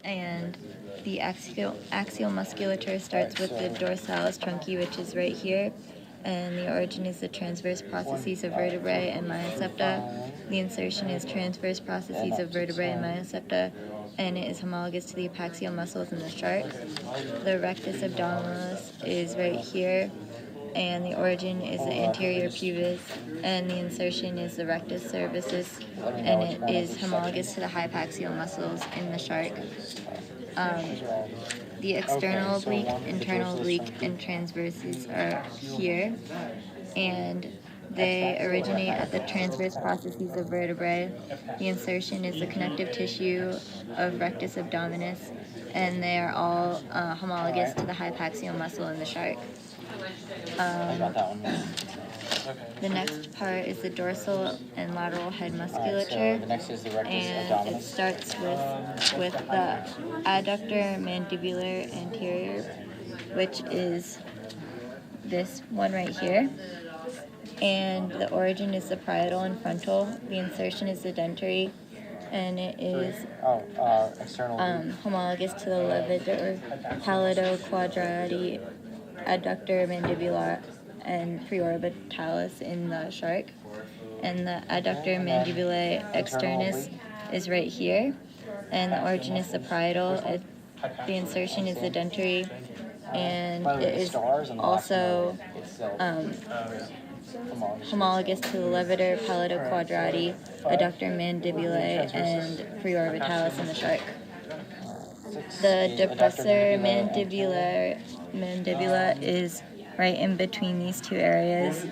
And the axial musculature starts with the dorsalis trunci, which is right here, and the origin is the transverse processes of vertebrae and myocepta. The insertion is transverse processes of vertebrae and myocepta, and it is homologous to the apaxial muscles in the shark. The rectus abdominis is right here, and the origin is the anterior pubis, and the insertion is the rectus cervicis, and it is homologous to the hypaxial muscles in the shark. The external oblique, internal oblique, and transverses are here, and they originate at the transverse processes of vertebrae. The insertion is the connective tissue of rectus abdominis, and they are all homologous to the hypaxial muscle in the shark. The next part is the dorsal and lateral head musculature, and it starts with the adductor mandibular anterior, which is this one right here, and the origin is the parietal and frontal. The insertion is the dentary, and it is homologous to the levator palidoquadrati adductor mandibular and preorbitalis in the shark. And the adductor mandibulae externus is right here, and the origin is the parietal. The insertion is the dentary, and it is also homologous to the levator palidoquadrati adductor mandibulae and preorbitalis in the shark. The depressor mandibula is right in between these two areas,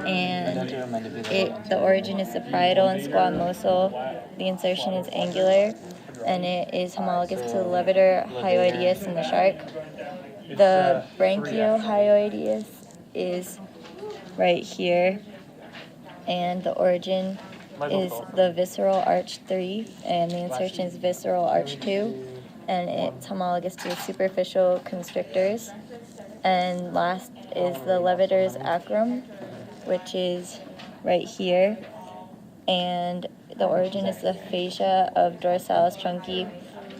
and the origin is the parietal and squamosal. The insertion is angular, and it is homologous to the levator hyoideus in the shark. The branchiohyoideus is right here, and the origin is the visceral arch 3, and the insertion is visceral arch 2, and it's homologous to the superficial constrictors. And last is the levator's acrum, which is right here, and the origin is the fascia of dorsalis trunci.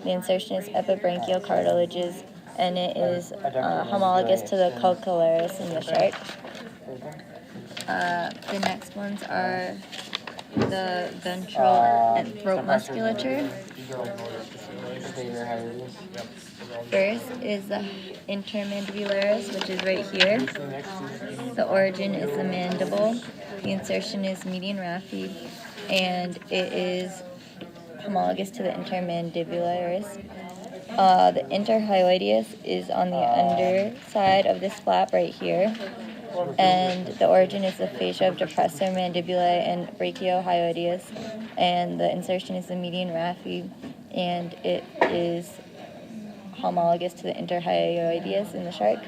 The insertion is epibranchial cartilages, and it is homologous to the calcularis in the shark. The next ones are the ventral and throat musculature. First is the intermandibularis, which is right here. The origin is the mandible. The insertion is median raphe, and it is homologous to the intermandibularis. The interhyoideus is on the underside of this flap right here, and the origin is the fascia of depressor mandibulae and brachiohyoideus, and the insertion is the median raphe, and it is homologous to the interhyoideus in the shark.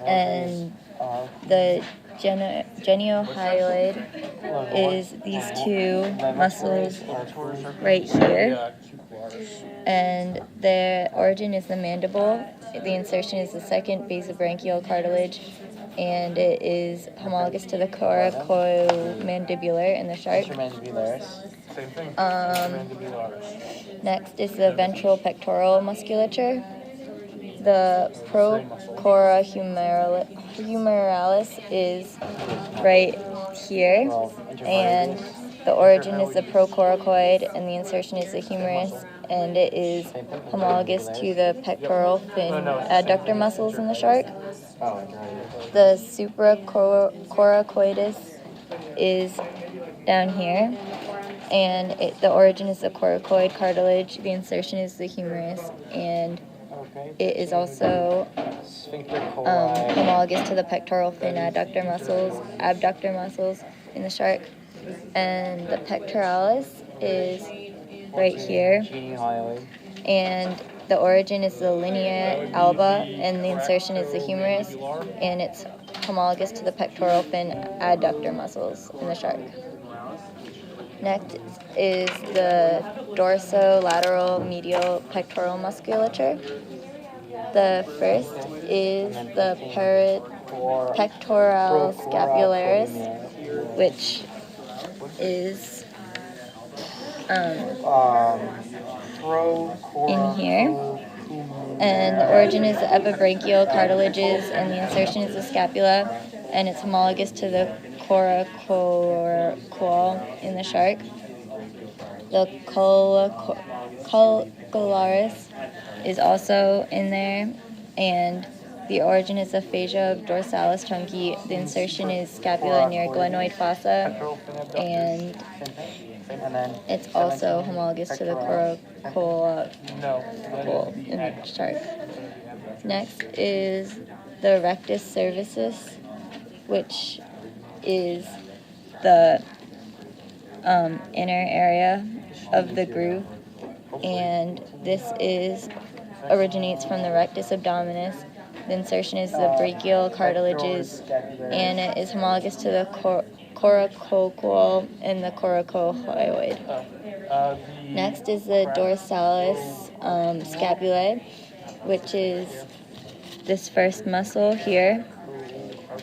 And the geniohyoid is these two muscles right here, and the origin is the mandible. The insertion is the second basibranchial cartilage, and it is homologous to the coracomandibular in the shark. Next is the ventral pectoral musculature. The procora humerales is right here, and the origin is the procoracoid, and the insertion is the humerus, and it is homologous to the pectoral fin adductor muscles in the shark. The supracoracoides is down here, and the origin is the coracoid cartilage. The insertion is the humerus, and it is also homologous to the pectoral fin abductor muscles in the shark. And the pectoralis is right here, and the origin is the linea alba, and the insertion is the humerus, and it's homologous to the pectoral fin adductor muscles in the shark. Next is the dorsolateral medial pectoral musculature. The first is the pectoral scapularis, which is in here. And the origin is the epibranchial cartilages, and the insertion is the scapula, and it's homologous to the coracoid in the shark. The colgularis is also in there, and the origin is the fascia dorsalis trunci. The insertion is scapula near glenoid fossa, and it's also homologous to the coracoid in the shark. Next is the rectus cervicis, which is the inner area of the groove, and this originates from the rectus abdominis. The insertion is the brachial cartilages, and it is homologous to the coracoid and the coracohyoid. Next is the dorsalis scapulae, which is this first muscle here,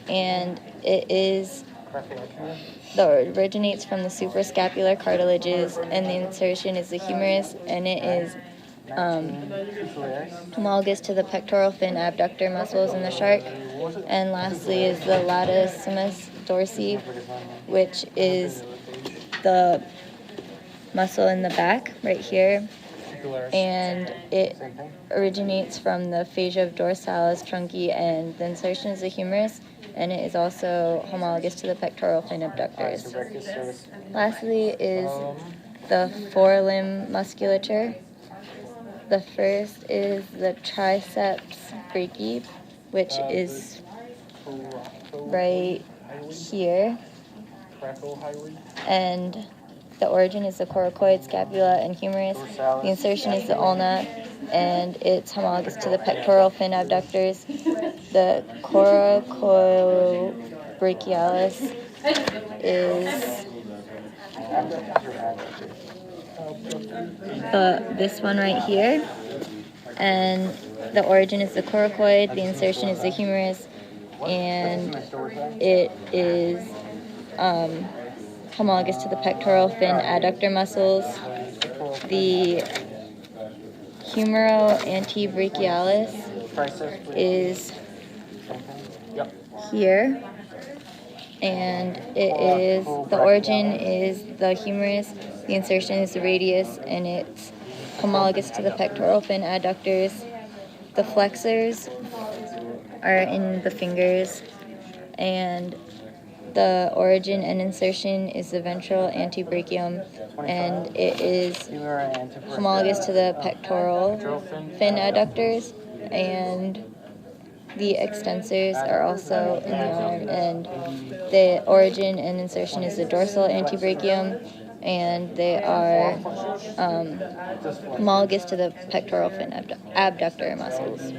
and it originates from the suprascapular cartilages, and the insertion is the humerus, and it is homologous to the pectoral fin abductor muscles in the shark. And lastly is the latissimus dorsi, which is the muscle in the back right here, and it originates from the fascia dorsalis trunci, and the insertion is the humerus, and it is also homologous to the pectoral fin abductors. Lastly is the forelimb musculature. The first is the triceps brachii, which is right here, and the origin is the coracoid, scapula, and humerus. The insertion is the ulna, and it's homologous to the pectoral fin abductors. The coracoid brachialis is this one right here, and the origin is the coracoid, the insertion is the humerus, and it is homologous to the pectoral fin adductor muscles. The humero-antebrachialis is here, and the origin is the humerus, the insertion is the radius, and it's homologous to the pectoral fin adductors. The flexors are in the fingers, and the origin and insertion is the ventral antebrachium, and it is homologous to the pectoral fin adductors, and the extensors are also in the arm, and the origin and insertion is the dorsal antebrachium, and they are homologous to the pectoral fin abductor muscles.